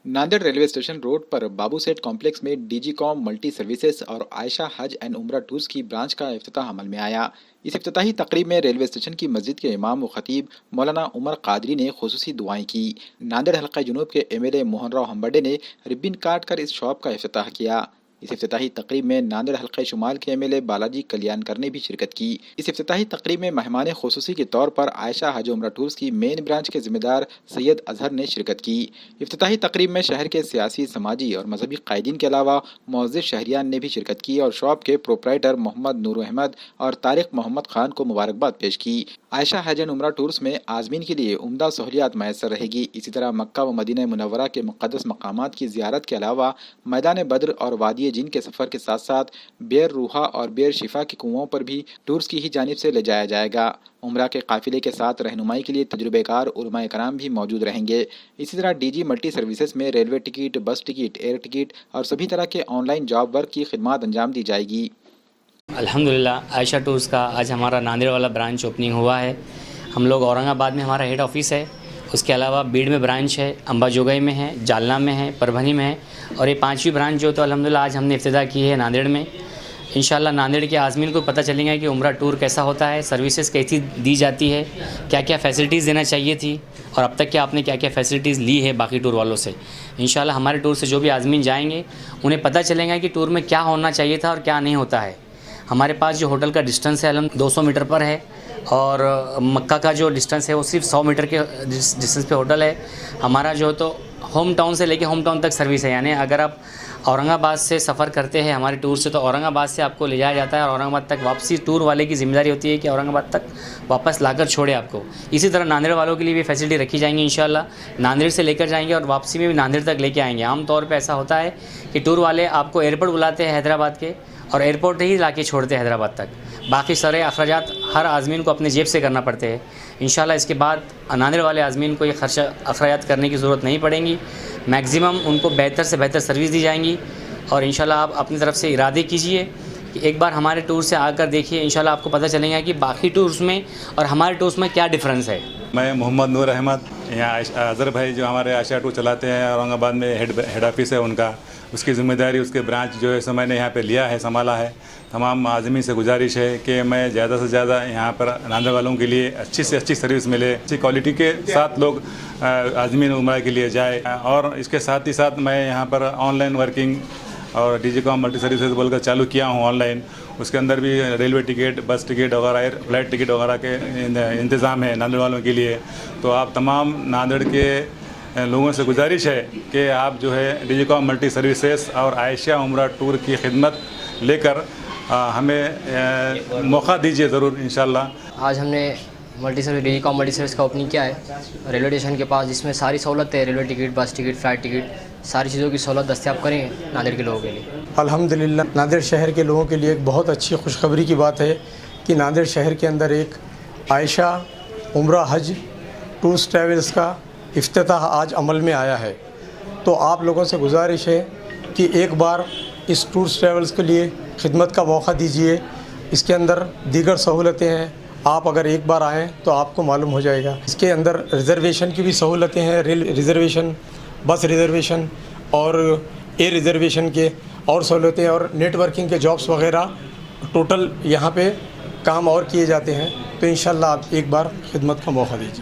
Nanded railway station road पर बाबू सेठ complex में डीजीकॉम मल्टी सर्विसेज और आयशा हज एंड उम्रा टूर्स की ब्रांच का इफ्तिताह अमल में आया। इस इफ्तिताही तकरीब में रेलवे स्टेशन की मस्जिद के इमाम व खतीब मौलाना उमर कादरी ने खुसूसी दुआएं की। नांदेड़ हल्का जुनूब के एमएलए मोहन राव हम्बर्डे ने रिब्बिन काट कर इस शॉप का इफ्तिताह किया। इस इफ्तिताही तकरीब में नांदेड़ हल्का शुमाल के एमएलए बालाजी कल्याणकर ने भी शिरकत की। इस इफ्तिताही तकरीब में मेहमान खुसूसी के तौर पर आयशा हज उम्रा टूर्स की मेन ब्रांच के जिम्मेदार सैयद अजहर ने शिरकत की। इफ्तिताही तकरीब में शहर के सियासी, समाजी और मजहबी कायदीन के अलावा मुअज़्ज़िज़ शहरियान ने भी शिरकत की और शॉप के प्रोपराइटर मोहम्मद नूर अहमद और तारिक मोहम्मद खान को मुबारकबाद पेश की। आयशा हज एंड उम्रा टूर्स में आज़मीन के लिए उम्दा सहूलियात मैसर रहेगी। इसी तरह मक्का व मदीना मुनव्वरा के मुक़द्दस मकामात की ज़ियारत के अलावा मैदान बद्र और वादी जिन के सफ़र के साथ साथ बेर रूहा और बेर शिफा के कुओं पर भी टूर्स की ही जानिब से ले जाया जाएगा। उम्रा के काफिले के साथ रहनुमाई के लिए तजुर्बेकार उलमाए कराम भी मौजूद रहेंगे। इसी तरह डीजी मल्टी सर्विसेज में रेलवे टिकट, बस टिकट, एयर टिकट और सभी तरह के ऑनलाइन जॉब वर्क की खिदमत अंजाम दी जाएगी। अल्हम्दुलिल्लाह आयशा टूर्स का आज हमारा नांदेड़ वाला ब्रांच ओपनिंग हुआ है। हम लोग औरंगाबाद में हमारा हेड ऑफिस है, उसके अलावा बीड़ में ब्रांच है, अंबाजोगई में है, जालना में है, परभनी में है और ये पांचवी ब्रांच जो तो अल्हम्दुलिल्लाह आज हमने इफ्तिताह की है नांदेड़ में। इंशाल्लाह नांदेड़ के आज़मीन को पता चलेगा कि उम्रा टूर कैसा होता है, सर्विसेज कैसी दी जाती है, क्या क्या फ़ैसिलिटीज़ देना चाहिए थी और अब तक क्या आपने क्या क्या फ़ैसिलिटीज़ ली है बाकी टूर वालों से। इंशाल्लाह हमारे टूर से जो भी आज़मीन जाएंगे उन्हें पता चलेगा कि टूर में क्या होना चाहिए था और क्या नहीं होता है। हमारे पास जो होटल का डिस्टेंस है 200 मीटर पर है और मक्का का जो डिस्टेंस है वो सिर्फ 100 मीटर के डिस्टेंस पे होटल है। हमारा जो तो होम टाउन से लेके होम टाउन तक सर्विस है, यानी अगर आप औरंगाबाद से सफ़र करते हैं हमारे टूर से तो औरंगाबाद से आपको ले जाया जाता है और औरंगाबाद तक वापसी टूर वाले की जिम्मेदारी होती है कि औरंगाबाद तक वापस लाकर छोड़े आपको। इसी तरह नांदेड़ वालों के लिए भी फैसिलिटी रखी जाएंगी इंशाल्लाह। नांदेड़ से लेकर जाएंगे और वापसी में भी नांदेड़ तक लेके आएंगे। आमतौर पर ऐसा होता है कि टूर वाले आपको एयरपोर्ट बुलाते हैं हैदराबाद के और एयरपोर्ट ही लाके छोड़ते हैं हैदराबाद तक। बाकी सारे अखराजात हर आज़मीन को अपने जेब से करना पड़ते हैं। इंशाल्लाह इसके बाद नांदेड़ वाले आज़मीन को ये खर्चा अखराजात करने की ज़रूरत नहीं पड़ेगी। मैक्सिमम उनको बेहतर से बेहतर सर्विस दी जाएंगी और इंशाल्लाह आप अपनी तरफ से इरादे कीजिए कि एक बार हमारे टूर से आकर देखिए, इंशाल्लाह आपको पता चलेगा कि बाकी टूर्स में और हमारे टूर्स में क्या डिफरेंस है। मैं मोहम्मद नूर अहमद, यहाँ अजहर भाई जो हमारे आयशा टूर चलाते हैं औरंगाबाद में हेड ऑफिस है उनका, उसकी ज़िम्मेदारी उसके ब्रांच जो है सो मैंने यहाँ पे लिया है, संभाला है। तमाम आदमी से गुजारिश है कि मैं ज़्यादा से ज़्यादा यहाँ पर नांदेड़ वालों के लिए अच्छी से अच्छी सर्विस मिले, अच्छी क्वालिटी के साथ लोग आज़मीन उम्रा के लिए जाए। और इसके साथ ही साथ मैं यहाँ पर ऑनलाइन वर्किंग और डीजीकॉम मल्टी सर्विसेज बोलकर चालू किया हूँ ऑनलाइन। उसके अंदर भी रेलवे टिकट, बस टिकट वगैरह, फ्लाइट टिकट वगैरह के इंतज़ाम है नांदेड़ वालों के लिए। तो आप तमाम नांदेड़ के लोगों से गुजारिश है कि आप जो है डीजीकॉम मल्टी सर्विसेज और आयशा उम्रा टूर की खिदमत लेकर हमें मौका दीजिए ज़रूर इंशाल्लाह। आज हमने डीजीकॉम मल्टी सर्विस का ओपनिंग किया है रेलवे स्टेशन के पास, जिसमें सारी सहूलत है, रेलवे टिकट, बस टिकट, फ़्लाइट टिकट, सारी चीज़ों की सहूलत दस्तियाब करें नांदेड़ के लोगों के लिए। अल्हम्दुलिल्लाह नांदेड़ शहर के लोगों के लिए एक बहुत अच्छी खुशखबरी की बात है कि नांदेड़ शहर के अंदर एक आयशा उम्रा हज टूर्स ट्रैवल्स का इफ्तिताह आज अमल में आया है। तो आप लोगों से गुजारिश है कि एक बार इस टूर्स ट्रैवल्स के लिए खिदमत का मौका दीजिए। इसके अंदर दीगर सहूलतें हैं, आप अगर एक बार आएँ तो आपको मालूम हो जाएगा। इसके अंदर रिज़र्वेशन की भी सहूलतें हैं, रेल रिज़र्वेशन, बस रिज़र्वेशन और एयर रिज़र्वेशन के और सहूलतें और नेटवर्किंग के जॉब्स वगैरह टोटल यहाँ पे काम और किए जाते हैं। तो इंशाल्लाह आप एक बार खिदमत का मौका दीजिए।